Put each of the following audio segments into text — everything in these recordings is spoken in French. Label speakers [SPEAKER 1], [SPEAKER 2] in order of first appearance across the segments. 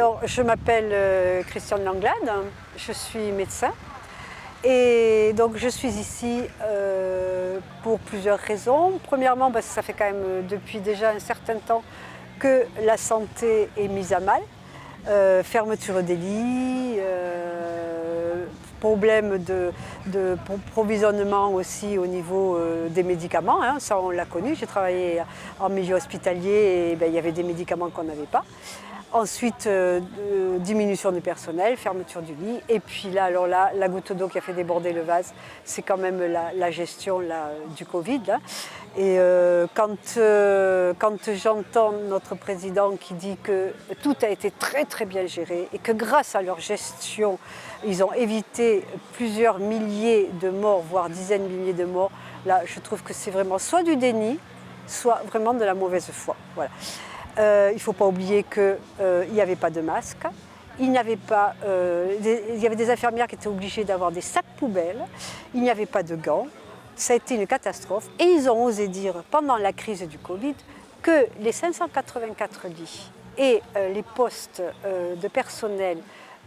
[SPEAKER 1] Alors, je m'appelle Christiane Langlade, je suis médecin et donc je suis ici pour plusieurs raisons. Premièrement, parce que ça fait quand même depuis déjà un certain temps que la santé est mise à mal. Fermeture des lits, problème de provisionnement aussi au niveau des médicaments, hein, ça on l'a connu. J'ai travaillé en milieu hospitalier et il y avait des médicaments qu'on n'avait pas. Ensuite, diminution du personnel, fermeture du lit. Et puis là, alors là, la goutte d'eau qui a fait déborder le vase, c'est quand même la gestion là, du Covid. Là. Et quand j'entends notre président qui dit que tout a été très très bien géré et que grâce à leur gestion, ils ont évité plusieurs milliers de morts, voire dizaines de milliers de morts, là, je trouve que c'est vraiment soit du déni, soit vraiment de la mauvaise foi. Voilà. Il ne faut pas oublier qu'il n'y avait pas de masque, il y avait des infirmières qui étaient obligées d'avoir des sacs poubelles, il n'y avait pas de gants, ça a été une catastrophe. Et ils ont osé dire pendant la crise du Covid que les 584 lits et les postes de personnel,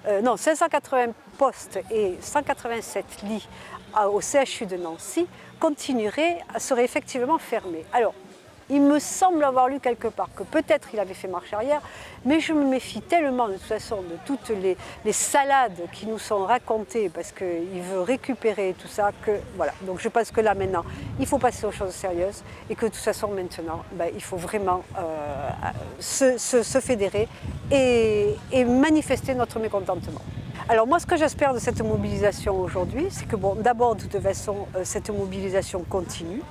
[SPEAKER 1] 580 postes et 187 lits au CHU de Nancy seraient effectivement fermés. Alors, il me semble avoir lu quelque part que peut-être il avait fait marche arrière, mais je me méfie tellement de toute façon de toutes les salades qui nous sont racontées parce qu'il veut récupérer tout ça que voilà. Donc je pense que là maintenant, il faut passer aux choses sérieuses et que de toute façon maintenant, il faut vraiment se fédérer et manifester notre mécontentement. Alors moi, ce que j'espère de cette mobilisation aujourd'hui, c'est que d'abord, de toute façon, cette mobilisation continue,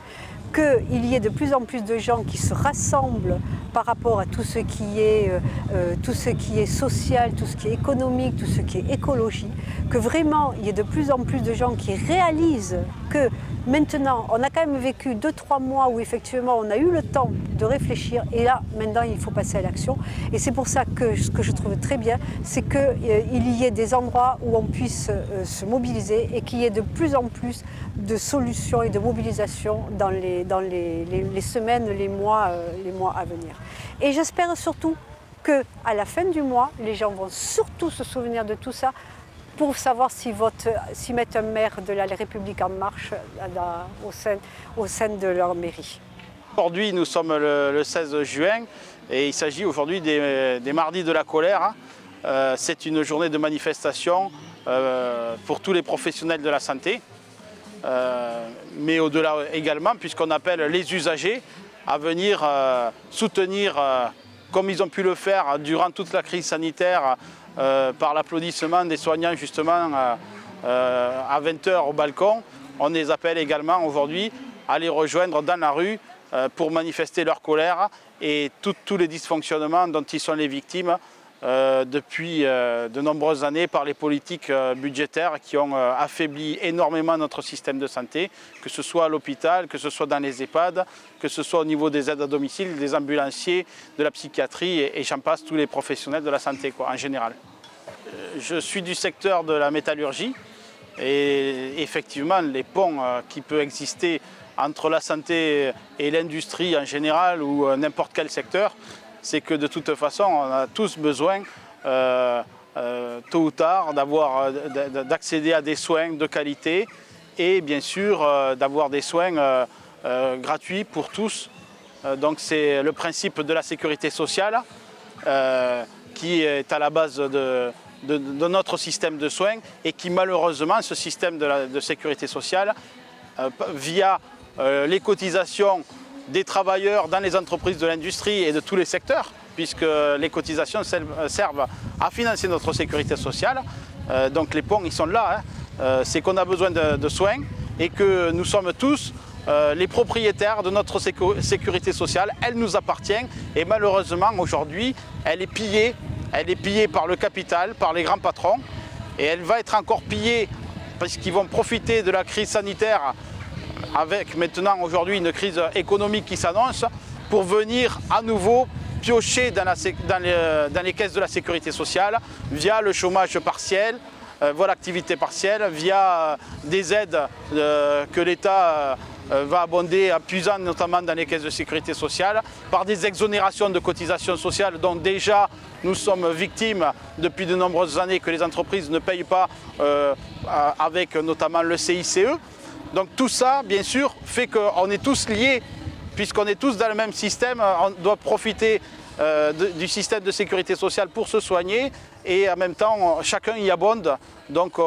[SPEAKER 1] qu'il y ait de plus en plus de gens qui se rassemblent par rapport à tout ce qui est social, tout ce qui est économique, tout ce qui est écologie, que vraiment il y ait de plus en plus de gens qui réalisent que maintenant, on a quand même vécu 2-3 mois où effectivement on a eu le temps de réfléchir et là, maintenant, il faut passer à l'action. Et c'est pour ça que ce que je trouve très bien, c'est qu'il y ait des endroits où on puisse se mobiliser et qu'il y ait de plus en plus de solutions et de mobilisation dans les semaines, les mois à venir. Et j'espère surtout qu'à la fin du mois, les gens vont surtout se souvenir de tout ça pour savoir s'ils mettent un maire de la République en marche au sein de leur mairie.
[SPEAKER 2] Aujourd'hui, nous sommes le 16 juin et il s'agit aujourd'hui des mardis de la colère. C'est une journée de manifestation pour tous les professionnels de la santé, mais au-delà également, puisqu'on appelle les usagers à venir soutenir, comme ils ont pu le faire durant toute la crise sanitaire, par l'applaudissement des soignants justement à 20h au balcon. On les appelle également aujourd'hui à les rejoindre dans la rue pour manifester leur colère et tous les dysfonctionnements dont ils sont les victimes depuis de nombreuses années par les politiques budgétaires qui ont affaibli énormément notre système de santé, que ce soit à l'hôpital, que ce soit dans les EHPAD, que ce soit au niveau des aides à domicile, des ambulanciers, de la psychiatrie et j'en passe, tous les professionnels de la santé en général. Je suis du secteur de la métallurgie et effectivement les ponts qui peuvent exister entre la santé et l'industrie en général ou n'importe quel secteur, c'est que de toute façon, on a tous besoin, tôt ou tard, d'accéder à des soins de qualité et bien sûr d'avoir des soins gratuits pour tous. Donc c'est le principe de la sécurité sociale qui est à la base de notre système de soins et qui malheureusement, ce système de sécurité sociale, via les cotisations des travailleurs dans les entreprises de l'industrie et de tous les secteurs, puisque les cotisations servent à financer notre sécurité sociale. Donc les ponts, ils sont là. C'est qu'on a besoin de soins et que nous sommes tous les propriétaires de notre sécurité sociale. Elle nous appartient et malheureusement aujourd'hui, elle est pillée. Elle est pillée par le capital, par les grands patrons et elle va être encore pillée parce qu'ils vont profiter de la crise sanitaire avec maintenant aujourd'hui une crise économique qui s'annonce pour venir à nouveau piocher dans les caisses de la sécurité sociale via le chômage partiel, via l'activité partielle, via des aides que l'État va abonder en puisant notamment dans les caisses de sécurité sociale, par des exonérations de cotisations sociales dont déjà nous sommes victimes depuis de nombreuses années que les entreprises ne payent pas avec notamment le CICE. Donc tout ça, bien sûr, fait qu'on est tous liés, puisqu'on est tous dans le même système, on doit profiter du système de sécurité sociale pour se soigner et en même temps chacun y abonde. Donc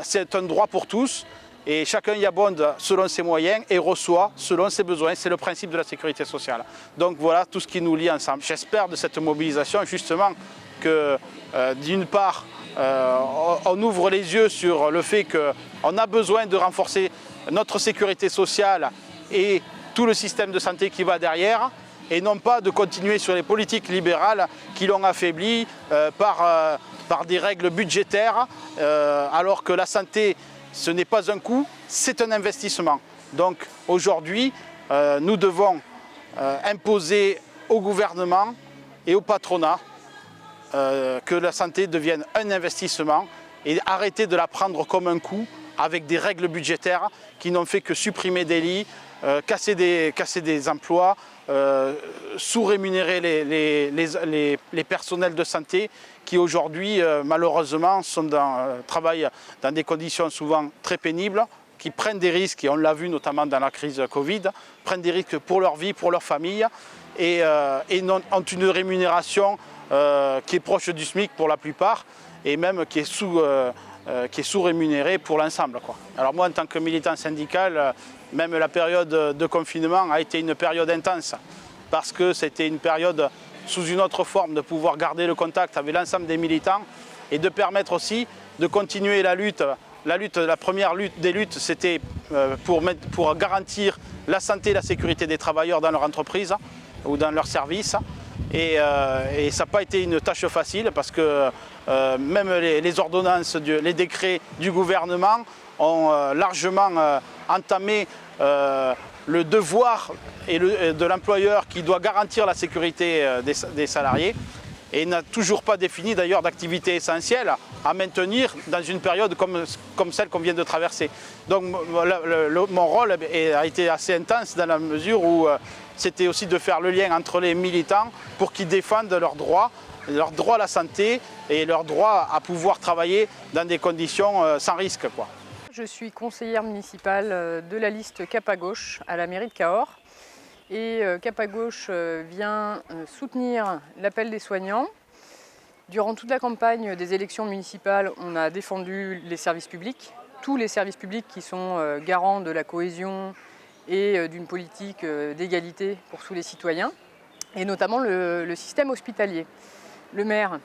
[SPEAKER 2] c'est un droit pour tous et chacun y abonde selon ses moyens et reçoit selon ses besoins. C'est le principe de la sécurité sociale. Donc voilà tout ce qui nous lie ensemble. J'espère de cette mobilisation justement que d'une part on ouvre les yeux sur le fait qu'on a besoin de renforcer notre sécurité sociale et tout le système de santé qui va derrière, et non pas de continuer sur les politiques libérales qui l'ont affaibli par des règles budgétaires, alors que la santé, ce n'est pas un coût, c'est un investissement. Donc aujourd'hui, nous devons imposer au gouvernement et au patronat que la santé devienne un investissement et arrêter de la prendre comme un coût avec des règles budgétaires qui n'ont fait que supprimer des lits, casser des emplois, sous-rémunérer les personnels de santé qui aujourd'hui malheureusement travaillent dans des conditions souvent très pénibles, qui prennent des risques, et on l'a vu notamment dans la crise Covid, prennent des risques pour leur vie, pour leur famille, et ont une rémunération qui est proche du SMIC pour la plupart, et même qui est sous-rémunérée pour l'ensemble. Alors moi, en tant que militant syndical, même la période de confinement a été une période intense, parce que c'était une période sous une autre forme de pouvoir garder le contact avec l'ensemble des militants et de permettre aussi de continuer la lutte. La première lutte des luttes, c'était pour garantir la santé et la sécurité des travailleurs dans leur entreprise ou dans leur service. Et ça n'a pas été une tâche facile, parce que même les ordonnances, les décrets du gouvernement ont largement entamé le devoir de l'employeur qui doit garantir la sécurité des salariés, et n'a toujours pas défini d'ailleurs d'activité essentielle à maintenir dans une période comme celle qu'on vient de traverser. Donc mon rôle a été assez intense dans la mesure où c'était aussi de faire le lien entre les militants pour qu'ils défendent leurs droits à la santé et leur droit à pouvoir travailler dans des conditions sans risque.
[SPEAKER 3] Je suis conseillère municipale de la liste Cap à gauche à la mairie de Cahors. Et Cap à gauche vient soutenir l'appel des soignants. Durant toute la campagne des élections municipales, on a défendu les services publics, tous les services publics qui sont garants de la cohésion et d'une politique d'égalité pour tous les citoyens, et notamment le système hospitalier. Le maire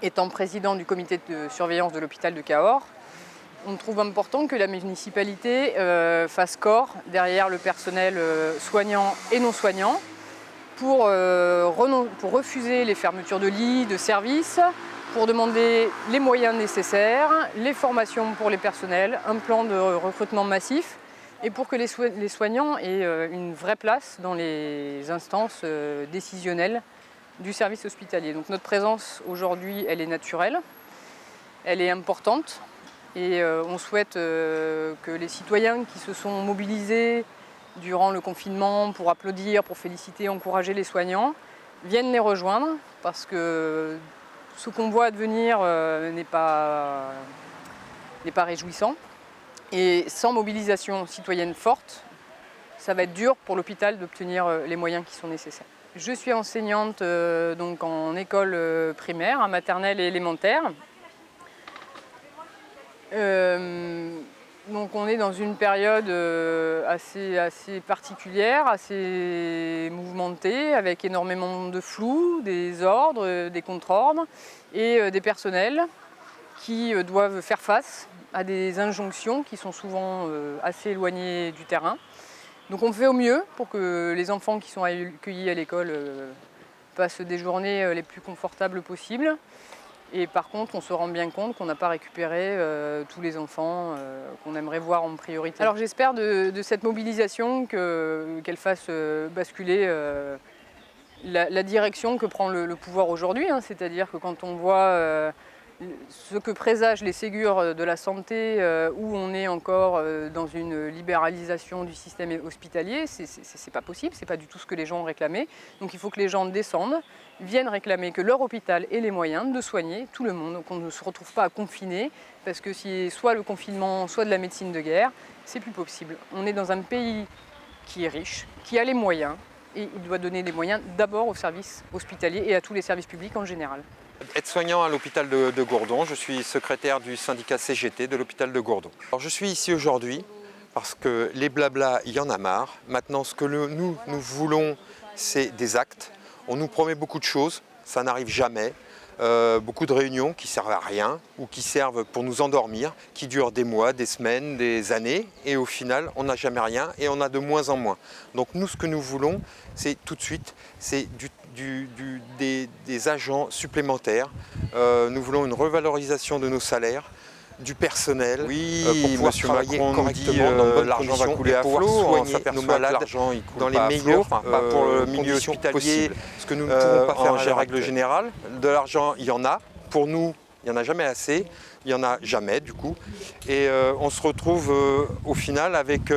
[SPEAKER 3] étant président du comité de surveillance de l'hôpital de Cahors, on trouve important que la municipalité fasse corps derrière le personnel soignant et non soignant pour refuser les fermetures de lits, de services, pour demander les moyens nécessaires, les formations pour les personnels, un plan de recrutement massif, et pour que les soignants aient une vraie place dans les instances décisionnelles du service hospitalier. Donc notre présence aujourd'hui, elle est naturelle, elle est importante. Et on souhaite que les citoyens qui se sont mobilisés durant le confinement pour applaudir, pour féliciter, encourager les soignants, viennent les rejoindre, parce que ce qu'on voit advenir n'est pas réjouissant. Et sans mobilisation citoyenne forte, ça va être dur pour l'hôpital d'obtenir les moyens qui sont nécessaires. Je suis enseignante donc en école primaire, en maternelle et élémentaire. Donc on est dans une période assez particulière, assez mouvementée, avec énormément de flou, des ordres, des contre-ordres et des personnels qui doivent faire face à des injonctions qui sont souvent assez éloignées du terrain. Donc on fait au mieux pour que les enfants qui sont accueillis à l'école passent des journées les plus confortables possibles. Et par contre, on se rend bien compte qu'on n'a pas récupéré tous les enfants qu'on aimerait voir en priorité. Alors j'espère de cette mobilisation qu'elle fasse basculer la direction que prend le pouvoir aujourd'hui. C'est-à-dire que quand on voit ce que présagent les Ségur de la santé, où on est encore dans une libéralisation du système hospitalier, c'est pas possible, c'est pas du tout ce que les gens ont réclamé. Donc il faut que les gens descendent, viennent réclamer que leur hôpital ait les moyens de soigner tout le monde, qu'on ne se retrouve pas à confiner, parce que si soit le confinement, soit de la médecine de guerre, c'est plus possible. On est dans un pays qui est riche, qui a les moyens, et il doit donner des moyens d'abord aux services hospitaliers et à tous les services publics en général.
[SPEAKER 4] Aide-soignant à l'hôpital de Gourdon, je suis secrétaire du syndicat CGT de l'hôpital de Gourdon. Alors je suis ici aujourd'hui parce que les blablas, il y en a marre. Maintenant, ce que nous voulons, c'est des actes. On nous promet beaucoup de choses, ça n'arrive jamais. Beaucoup de réunions qui servent à rien ou qui servent pour nous endormir, qui durent des mois, des semaines, des années, et au final on n'a jamais rien et on a de moins en moins. Donc nous, ce que nous voulons, c'est tout de suite, c'est des agents supplémentaires. Nous voulons une revalorisation de nos salaires, du personnel, pour pouvoir travailler correctement dans de bonnes conditions, couler à flot, soigner nos malades dans les meilleures, pas pour le milieu hospitalier, ce que nous ne pouvons pas faire en règle générale. De l'argent, il y en a. Pour nous, il n'y en a jamais assez. Il n'y en a jamais du coup. Et on se retrouve au final avec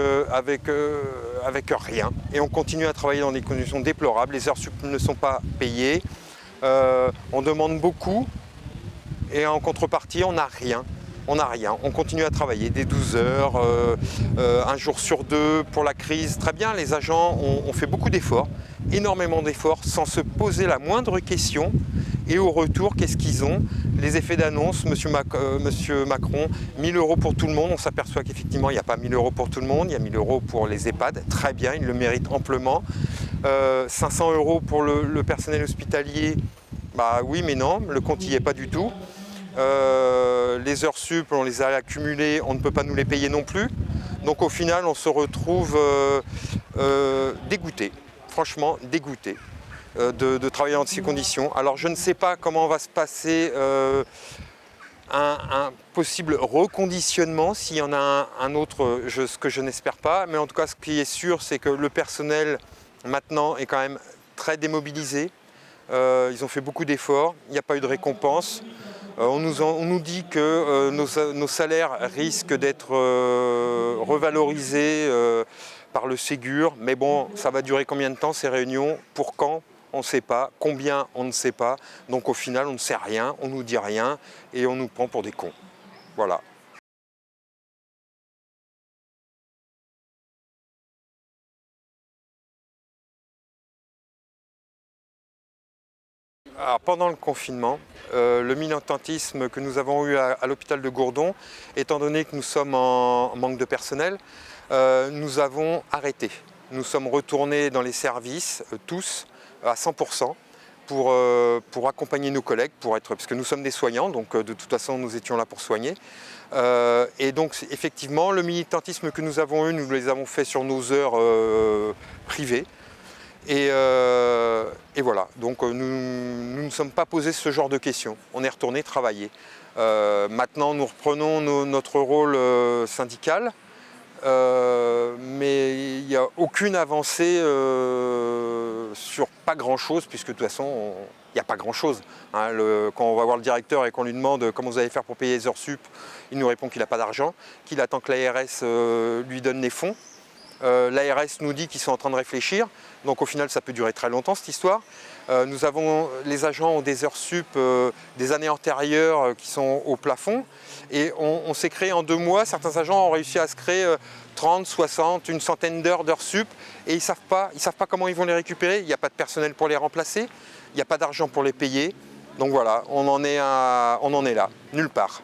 [SPEAKER 4] rien. Et on continue à travailler dans des conditions déplorables. Les heures sup ne sont pas payées. On demande beaucoup et en contrepartie, on n'a rien. On n'a rien, on continue à travailler des 12 heures, un jour sur deux pour la crise. Très bien, les agents ont fait beaucoup d'efforts, énormément d'efforts, sans se poser la moindre question. Et au retour, qu'est-ce qu'ils ont? Les effets d'annonce, Monsieur Macron, 1 000 € pour tout le monde. On s'aperçoit qu'effectivement, il n'y a pas 1 000 € pour tout le monde, il y a 1 000 € pour les EHPAD. Très bien, ils le méritent amplement. 500 € pour le personnel hospitalier, bah oui mais non, le compte n'y est pas du tout. Les heures sup, on les a accumulées, on ne peut pas nous les payer non plus. Donc au final, on se retrouve dégoûté, franchement dégoûté de travailler dans ces conditions. Alors je ne sais pas comment va se passer un possible reconditionnement, s'il y en a un autre, ce que je n'espère pas. Mais en tout cas, ce qui est sûr, c'est que le personnel maintenant est quand même très démobilisé. Ils ont fait beaucoup d'efforts, il n'y a pas eu de récompense. On nous dit que nos salaires risquent d'être revalorisés par le Ségur, mais bon, ça va durer combien de temps ces réunions? Pour quand? On ne sait pas. Combien? On ne sait pas. Donc au final, on ne sait rien, on ne nous dit rien et on nous prend pour des cons. Voilà. Alors, pendant le confinement, le militantisme que nous avons eu à l'hôpital de Gourdon, étant donné que nous sommes en manque de personnel, nous avons arrêté. Nous sommes retournés dans les services, tous, à 100%, pour accompagner nos collègues, parce que nous sommes des soignants, donc de toute façon nous étions là pour soigner. Et donc effectivement, le militantisme que nous avons eu, nous les avons fait sur nos heures privées. Et voilà, donc nous ne sommes pas posés ce genre de questions, on est retourné travailler. Maintenant nous reprenons notre rôle syndical, mais il n'y a aucune avancée sur pas grand chose, puisque de toute façon il n'y a pas grand chose. Hein. Quand on va voir le directeur et qu'on lui demande comment vous allez faire pour payer les heures sup, il nous répond qu'il n'a pas d'argent, qu'il attend que l'ARS lui donne les fonds. L'ARS nous dit qu'ils sont en train de réfléchir, donc au final ça peut durer très longtemps cette histoire. Les agents ont des heures sup des années antérieures qui sont au plafond et on s'est créé en 2 mois, certains agents ont réussi à se créer 30, 60, une centaine d'heures sup et ils savent pas comment ils vont les récupérer, il n'y a pas de personnel pour les remplacer, il n'y a pas d'argent pour les payer, donc voilà, on en est là, nulle part.